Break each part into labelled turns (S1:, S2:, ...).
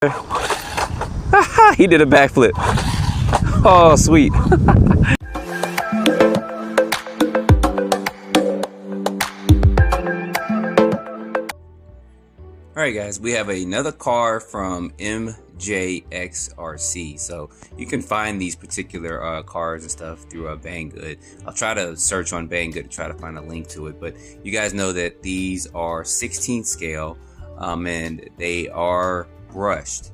S1: He did a backflip. Oh, sweet. All right, guys, we have another car from MJXRC. So you can find these particular cars and stuff through Banggood. I'll try to search on Banggood to try to find a link to it. But you guys know that these are 16 scale and they are brushed,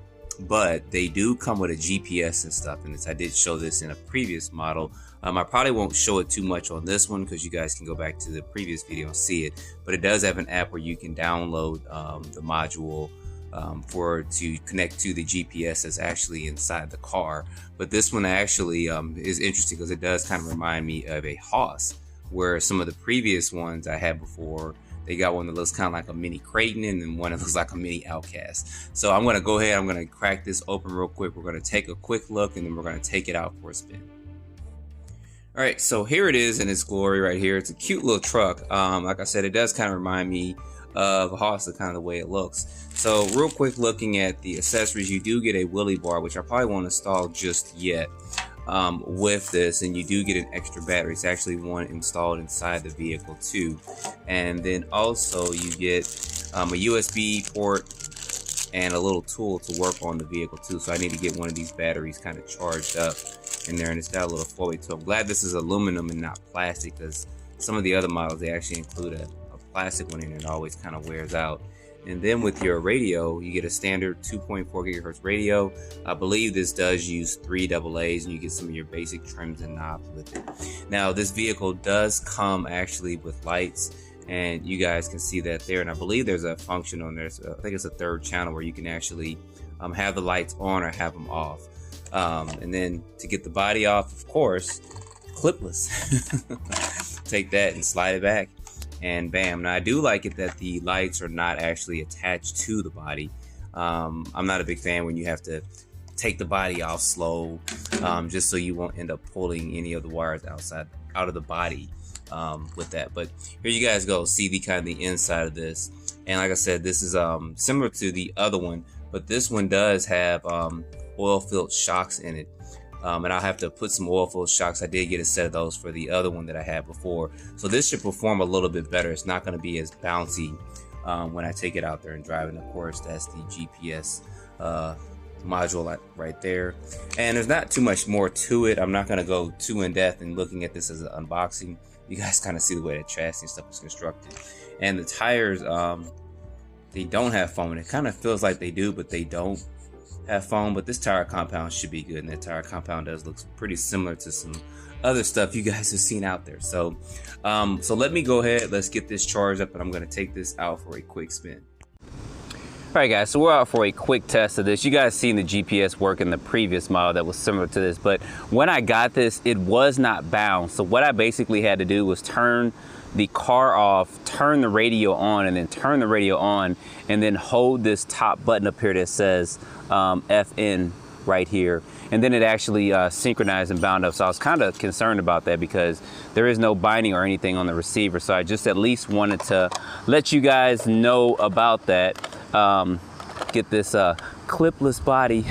S1: but they do come with a GPS and stuff. And I did show this in a previous model. I probably won't show it too much on this one because you guys can go back to the previous video and see it, but it does have an app where you can download the module to connect to the GPS that's actually inside the car. But this one actually is interesting because it does kind of remind me of a Haas, where some of the previous ones I had before, they got one that looks kind of like a mini Creighton and then one that looks like a mini Outcast. So I'm going to go ahead, I'm going to crack this open real quick. We're going to take a quick look and then we're going to take it out for a spin. All right, so here it is in its glory right here. It's a cute little truck. Like I said, it does kind of remind me of a Haas, the kind of the way it looks. So real quick, looking at the accessories, you do get a wheelie bar, which I probably won't install just yet with this, and you do get an extra battery. It's actually one installed inside the vehicle too. And then also you get a USB port and a little tool to work on the vehicle too. So I need to get one of these batteries kind of charged up in there, and it's got a little flowy too. I'm glad this is aluminum and not plastic, because some of the other models, they actually include a plastic one in it. It always kind of wears out. And then with your radio, you get a standard 2.4 gigahertz radio. I believe this does use 3 AA's, and you get some of your basic trims and knobs with it. Now this vehicle does come actually with lights, and you guys can see that there. And I believe there's a function on there, so I think it's a third channel where you can actually have the lights on or have them off. And then to get the body off, of course, clipless. Take that and slide it back, and bam. Now I do like it that the lights are not actually attached to the body. I'm not a big fan when you have to take the body off slow, just so you won't end up pulling any of the wires out of the body with that. But here you guys go, see the kind of the inside of this. And like I said, this is similar to the other one, but this one does have oil-filled shocks in it, and I'll have to put some oil-filled shocks. I did get a set of those for the other one that I had before, so this should perform a little bit better. It's not going to be as bouncy when I take it out there and drive it. And of course, that's the GPS module right there, and there's not too much more to it. I'm not going to go too in depth in looking at this as an unboxing. You guys kind of see the way the chassis and stuff is constructed, and the tires, they don't have foam, and it kind of feels like they do, but they don't have foam. But this tire compound should be good, and that tire compound does look pretty similar to some other stuff you guys have seen out there. So so let me go ahead, let's get this charged up, and I'm going to take this out for a quick spin. All right, guys, so we're out for a quick test of this. You guys seen the GPS work in the previous model that was similar to this, but when I got this, it was not bound. So what I basically had to do was turn the car off, turn the radio on, and then turn the radio on, and then hold this top button up here that says FN right here, and then it actually synchronized and bound up. So I was kind of concerned about that because there is no binding or anything on the receiver, so I just at least wanted to let you guys know about that. Get this clipless body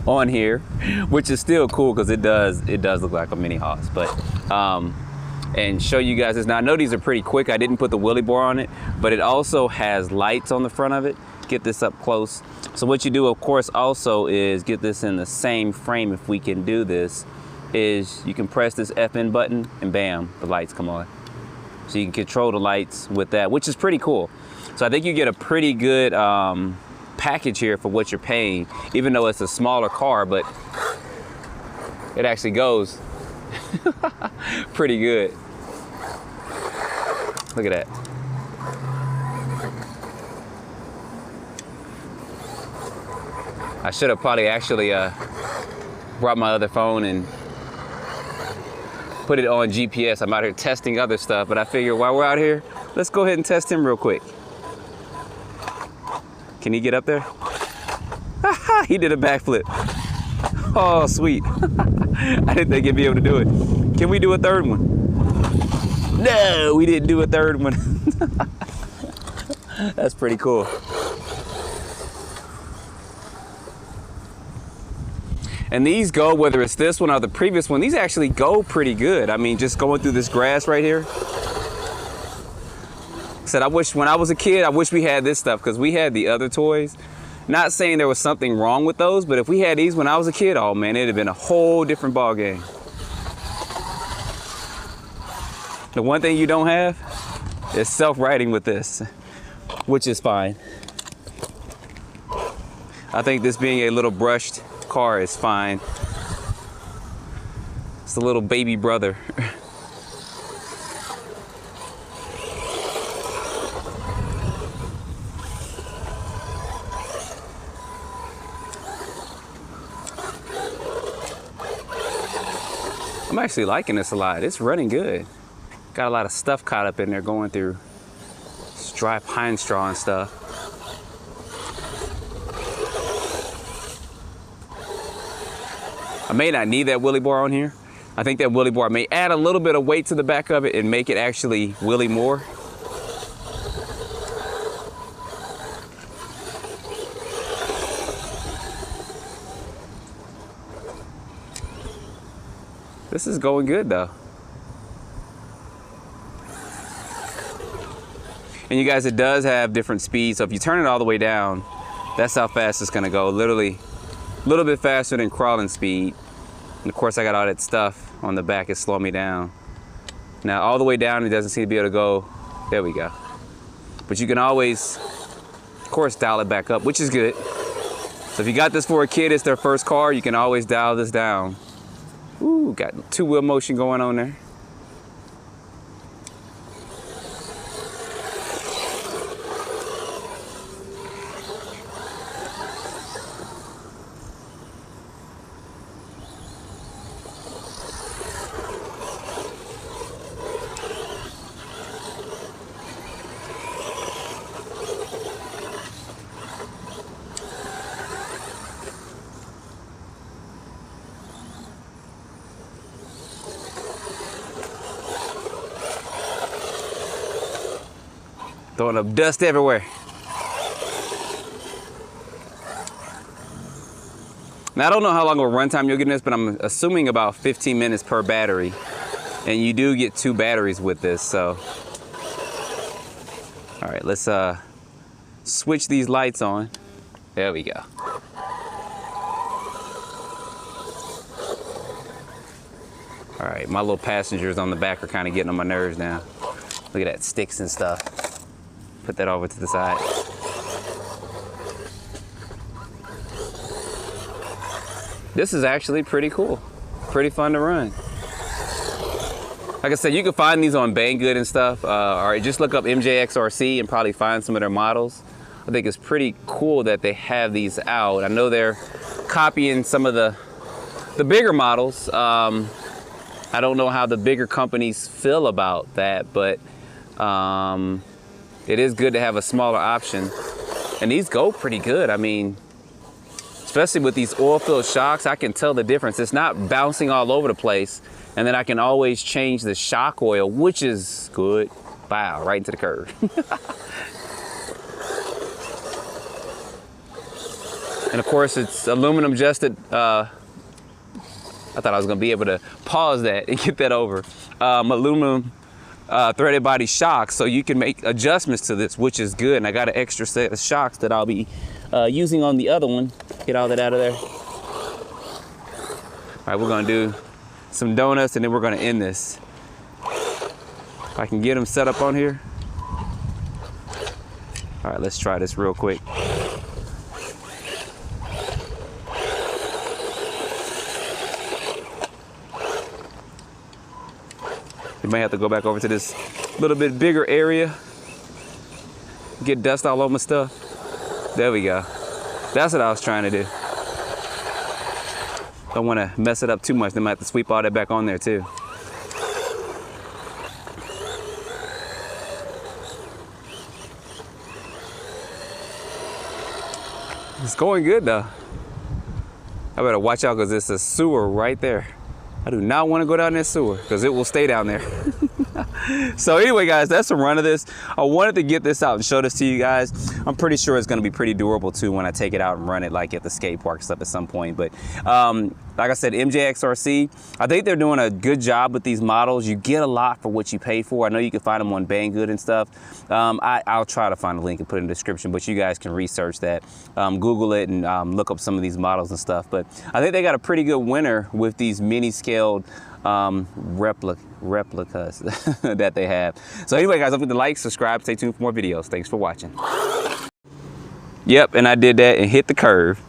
S1: on here, which is still cool because it does look like a mini Haas. But and show you guys this. Now I know these are pretty quick. I didn't put the wheelie bar on it, but it also has lights on the front of it. Get this up close. So what you do, of course, also is get this in the same frame. If we can do this, is you can press this FN button and bam, the lights come on. So you can control the lights with that, which is pretty cool. So I think you get a pretty good package here for what you're paying, even though it's a smaller car, but it actually goes pretty good. Look at that. I should have probably actually brought my other phone and put it on GPS. I'm out here testing other stuff, but I figured while we're out here, let's go ahead and test him real quick. Can he get up there? He did a backflip. Oh, sweet. I didn't think he'd be able to do it. Can we do a third one? No, we didn't do a third one. That's pretty cool. And these go, whether it's this one or the previous one, these actually go pretty good. I mean, just going through this grass right here. I said, I wish when I was a kid, I wish we had this stuff, because we had the other toys. Not saying there was something wrong with those, but if we had these when I was a kid, oh man, it'd have been a whole different ball game. The one thing you don't have is self-righting with this, which is fine. I think this being a little brushed car is fine. It's a little baby brother. I'm actually liking this a lot. It's running good. Got a lot of stuff caught up in there going through. It's dry pine straw and stuff. I may not need that wheelie bar on here. I think that wheelie bar may add a little bit of weight to the back of it and make it actually wheelie more. This is going good though. And you guys, it does have different speeds. So if you turn it all the way down, that's how fast it's gonna go. Literally a little bit faster than crawling speed. And of course I got all that stuff on the back, it slowed me down. Now all the way down, it doesn't seem to be able to go. There we go. But you can always, of course, dial it back up, which is good. So if you got this for a kid, it's their first car, you can always dial this down. Ooh, got two-wheel motion going on there. Throwing up dust everywhere. Now, I don't know how long of a runtime you'll get in this, but I'm assuming about 15 minutes per battery. And you do get 2 batteries with this, so. All right, let's switch these lights on. There we go. All right, my little passengers on the back are kind of getting on my nerves now. Look at that, sticks and stuff. Put that over to the side. This is actually pretty cool. Pretty fun to run. Like I said, you can find these on Banggood and stuff, or just look up MJXRC and probably find some of their models. I think it's pretty cool that they have these out. I know they're copying some of the bigger models. I don't know how the bigger companies feel about that, but it is good to have a smaller option. And these go pretty good. I mean, especially with these oil-filled shocks, I can tell the difference. It's not bouncing all over the place. And then I can always change the shock oil, which is good. Wow, right into the curve. And of course, it's aluminum adjusted. I thought I was gonna be able to pause that and get that over. Aluminum threaded body shocks, so you can make adjustments to this, which is good. And I got an extra set of shocks that I'll be using on the other one. Get all that out of there. All right, we're gonna do some donuts and then we're gonna end this. If I can get them set up on here. All right, let's try this real quick. You may have to go back over to this little bit bigger area. Get dust all over my stuff. There we go. That's what I was trying to do. Don't want to mess it up too much. Then I might have to sweep all that back on there too. It's going good though. I better watch out because there's a sewer right there. I do not want to go down that sewer because it will stay down there.
S2: So anyway, guys, that's a run of this. I wanted to get this out and show this to you guys. I'm pretty sure it's going to be pretty durable too when I take it out and run it like at the skate park stuff at some point. But like I said, MJXRC, I think they're doing a good job with these models. You get a lot for what you pay for. I know you can find them on Banggood and stuff. I'll try to find a link and put it in the description, but you guys can research that, Google it, and look up some of these models and stuff. But I think they got a pretty good winner with these mini scaled replicas that they have. So anyway, guys, don't forget to like, subscribe, stay tuned for more videos. Thanks for watching. Yep, and I did that and hit the curve.